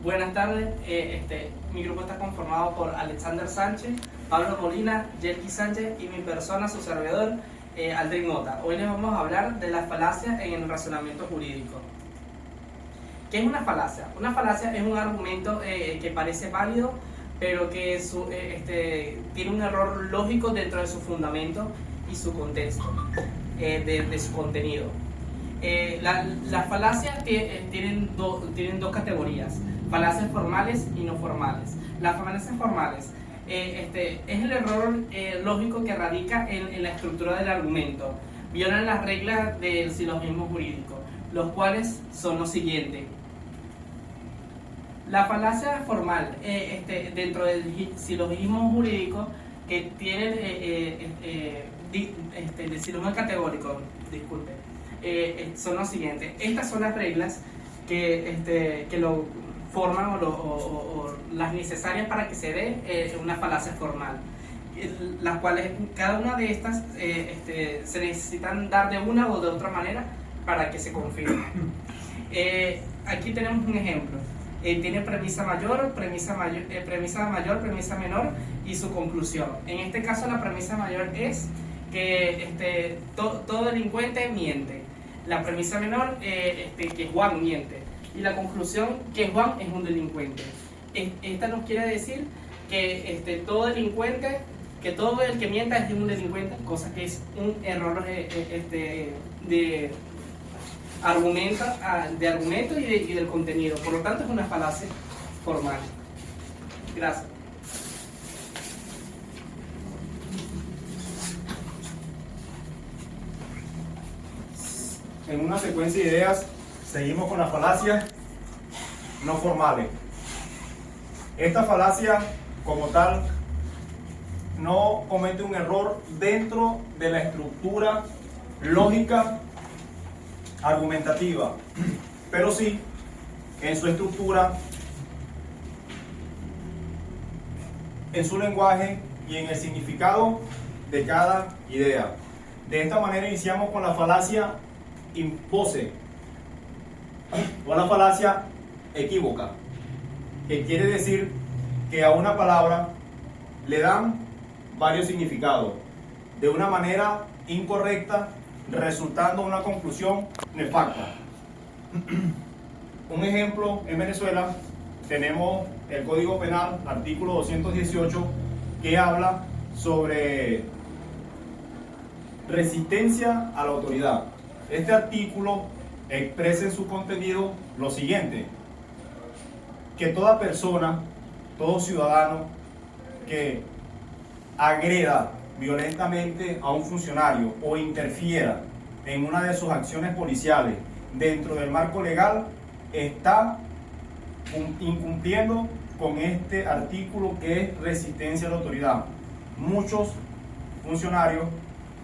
Buenas tardes, mi grupo está conformado por Alexander Sánchez, Pablo Molina, Yerky Sánchez y mi persona, su servidor, Aldrin Mota. Hoy les vamos a hablar de las falacias en el razonamiento jurídico. ¿Qué es una falacia? Una falacia es un argumento que parece válido, pero que tiene un error lógico dentro de su fundamento y su contexto, de su contenido. Las falacias tienen dos categorías: falacias formales y no formales. Las falacias formales es el error lógico que radica en la estructura del argumento. Violan las reglas del silogismo jurídico, los cuales son los siguientes. La falacia formal, dentro del silogismo jurídico, que tiene del silogismo categórico, disculpe, son los siguientes. Estas son las reglas que lo forman o las necesarias para que se dé una falacia formal, las cuales cada una de estas se necesitan dar de una o de otra manera para que se confirme. Aquí tenemos un ejemplo. Tiene premisa mayor, premisa menor y su conclusión. En este caso la premisa mayor es que todo delincuente miente. La premisa menor, que Juan miente. Y la conclusión, que Juan es un delincuente. Esta nos quiere decir que todo delincuente, que todo el que mienta es un delincuente, cosa que es un error de argumento y del contenido. Por lo tanto, es una falacia formal. Gracias. En una secuencia de ideas, seguimos con las falacias no formales. Esta falacia, como tal, no comete un error dentro de la estructura lógica argumentativa, pero sí en su estructura, en su lenguaje y en el significado de cada idea. De esta manera iniciamos con la falacia impose o la falacia equívoca, que quiere decir que a una palabra le dan varios significados de una manera incorrecta, resultando una conclusión nefasta. Un ejemplo: en Venezuela tenemos el Código Penal, artículo 218, que habla sobre resistencia a la autoridad. Este artículo expresa en su contenido lo siguiente: que toda persona, todo ciudadano que agreda violentamente a un funcionario o interfiera en una de sus acciones policiales dentro del marco legal está incumpliendo con este artículo, que es resistencia a la autoridad. Muchos funcionarios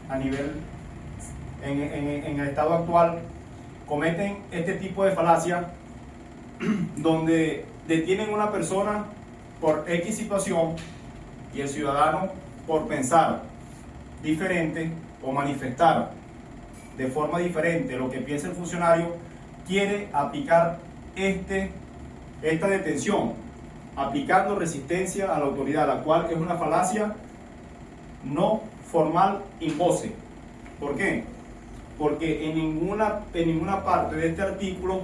a nivel en el estado actual cometen este tipo de falacia, donde detienen a una persona por X situación y el ciudadano, por pensar diferente o manifestar de forma diferente lo que piensa el funcionario, quiere aplicar esta detención, aplicando resistencia a la autoridad, la cual es una falacia no formal impose. ¿Por qué? Porque en ninguna parte de este artículo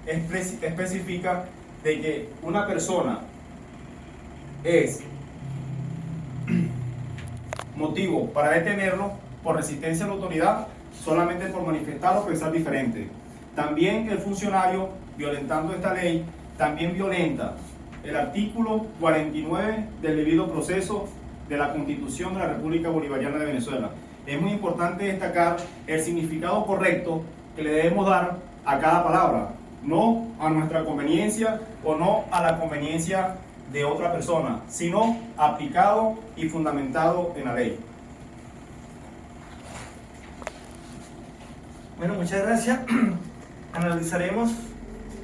especifica de que una persona es motivo para detenerlo por resistencia a la autoridad solamente por manifestar o pensar diferente. También el funcionario, violentando esta ley, también violenta el artículo 49 del debido proceso de la Constitución de la República Bolivariana de Venezuela. Es muy importante destacar el significado correcto que le debemos dar a cada palabra, no a nuestra conveniencia o no a la conveniencia de otra persona, sino aplicado y fundamentado en la ley. Bueno, muchas gracias. Analizaremos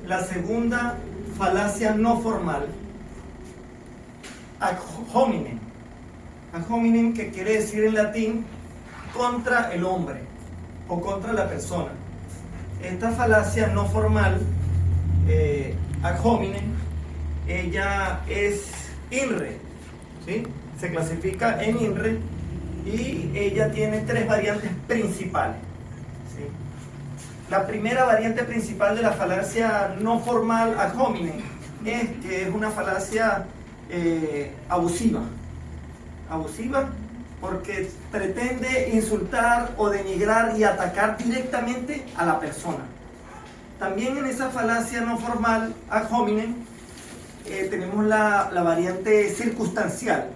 la segunda falacia no formal, ad hominem. Ad hominem, que quiere decir en latín contra el hombre o contra la persona. Esta falacia no formal, ad hominem, ella es INRE, ¿sí? Se clasifica en INRE y ella tiene 3 variantes principales, ¿sí? La primera variante principal de la falacia no formal ad hominem es que es una falacia abusiva porque pretende insultar o denigrar y atacar directamente a la persona. También en esa falacia no formal ad hominem tenemos la variante circunstancial,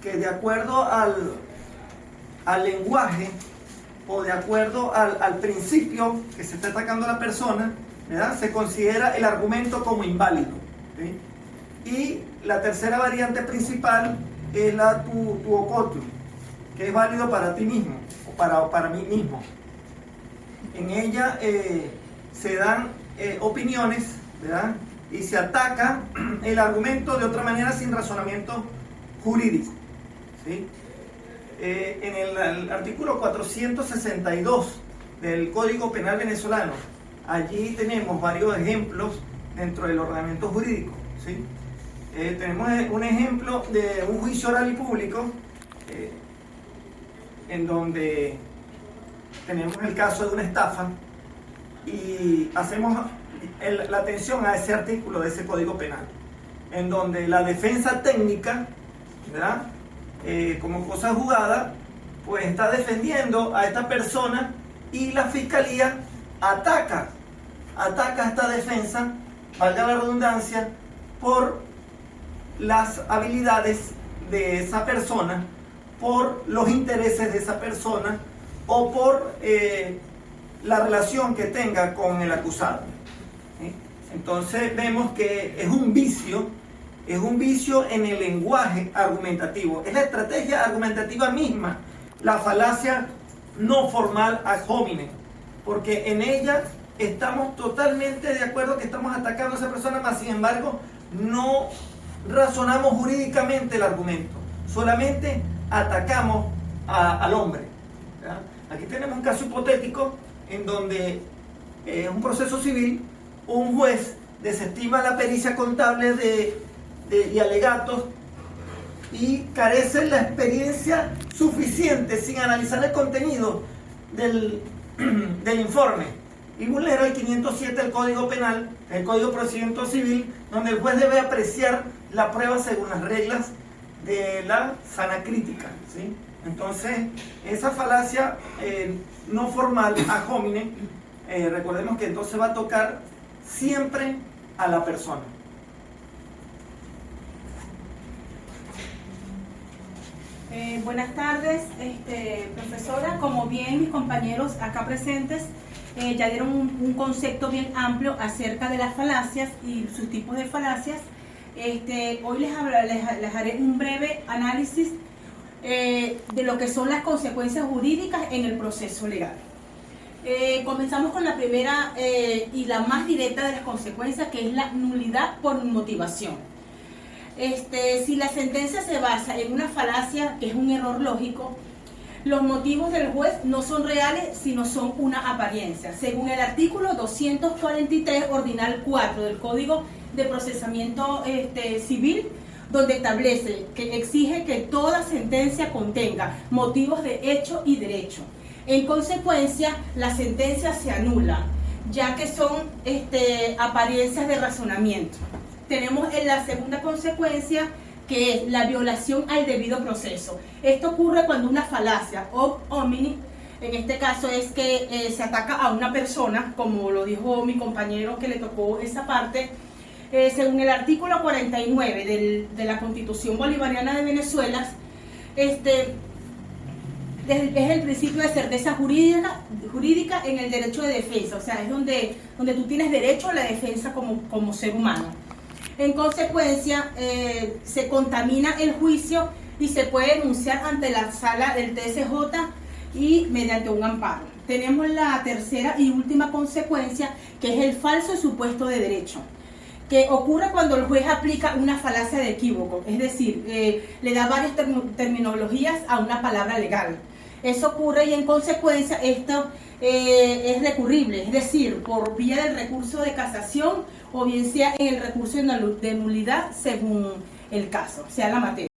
que de acuerdo al lenguaje o de acuerdo al principio que se está atacando a la persona, ¿verdad?, se considera el argumento como inválido, ¿sí? Y la tercera variante principal es la tuocotu, que es válido para ti mismo o para mí mismo. En ella se dan opiniones, ¿verdad?, y se ataca el argumento de otra manera sin razonamiento jurídico, ¿sí? En el artículo 462 del Código Penal venezolano, allí tenemos varios ejemplos dentro del ordenamiento jurídico, ¿sí? Tenemos un ejemplo de un juicio oral y público en donde tenemos el caso de una estafa y hacemos la atención a ese artículo de ese Código Penal, en donde la defensa técnica, ¿verdad?, como cosa jugada, pues está defendiendo a esta persona y la fiscalía ataca a esta defensa, valga la redundancia, por las habilidades de esa persona, por los intereses de esa persona o por la relación que tenga con el acusado, ¿sí? Entonces vemos que es un vicio en el lenguaje argumentativo, es la estrategia argumentativa misma, la falacia no formal ad hominem, porque en ella estamos totalmente de acuerdo que estamos atacando a esa persona, mas sin embargo no razonamos jurídicamente el argumento, solamente atacamos al hombre, ¿verdad? Aquí tenemos un caso hipotético en donde un proceso civil, un juez desestima la pericia contable y alegatos y carece la experiencia suficiente sin analizar el contenido del informe y vulnera el 507 del Código Penal, el Código de Procedimiento Civil, donde el juez debe apreciar la prueba según las reglas de la sana crítica, ¿sí? Entonces, esa falacia no formal ad hominem, recordemos que entonces va a tocar siempre a la persona. Buenas tardes, profesora. Como bien mis compañeros acá presentes ya dieron un concepto bien amplio acerca de las falacias y sus tipos de falacias, hoy les haré un breve análisis de lo que son las consecuencias jurídicas en el proceso legal. Comenzamos con la primera y la más directa de las consecuencias, que es la nulidad por motivación. Si la sentencia se basa en una falacia, que es un error lógico, los motivos del juez no son reales, sino son una apariencia. Según el artículo 243, ordinal 4 del Código de Procesamiento Civil, donde establece que exige que toda sentencia contenga motivos de hecho y derecho. En consecuencia, la sentencia se anula, ya que son apariencias de razonamiento. Tenemos en la segunda consecuencia, que es la violación al debido proceso. Esto ocurre cuando una falacia o hominem, en este caso es que se ataca a una persona, como lo dijo mi compañero que le tocó esa parte, según el artículo 49 de la Constitución Bolivariana de Venezuela, es el principio de certeza jurídica en el derecho de defensa, o sea, es donde tú tienes derecho a la defensa como ser humano. En consecuencia, se contamina el juicio y se puede denunciar ante la sala del TSJ y mediante un amparo. Tenemos la tercera y última consecuencia, que es el falso supuesto de derecho, que ocurre cuando el juez aplica una falacia de equívoco, es decir, le da varias terminologías a una palabra legal. Eso ocurre y en consecuencia esto es recurrible, es decir, por vía del recurso de casación o bien sea en el recurso de nulidad según el caso, sea la materia.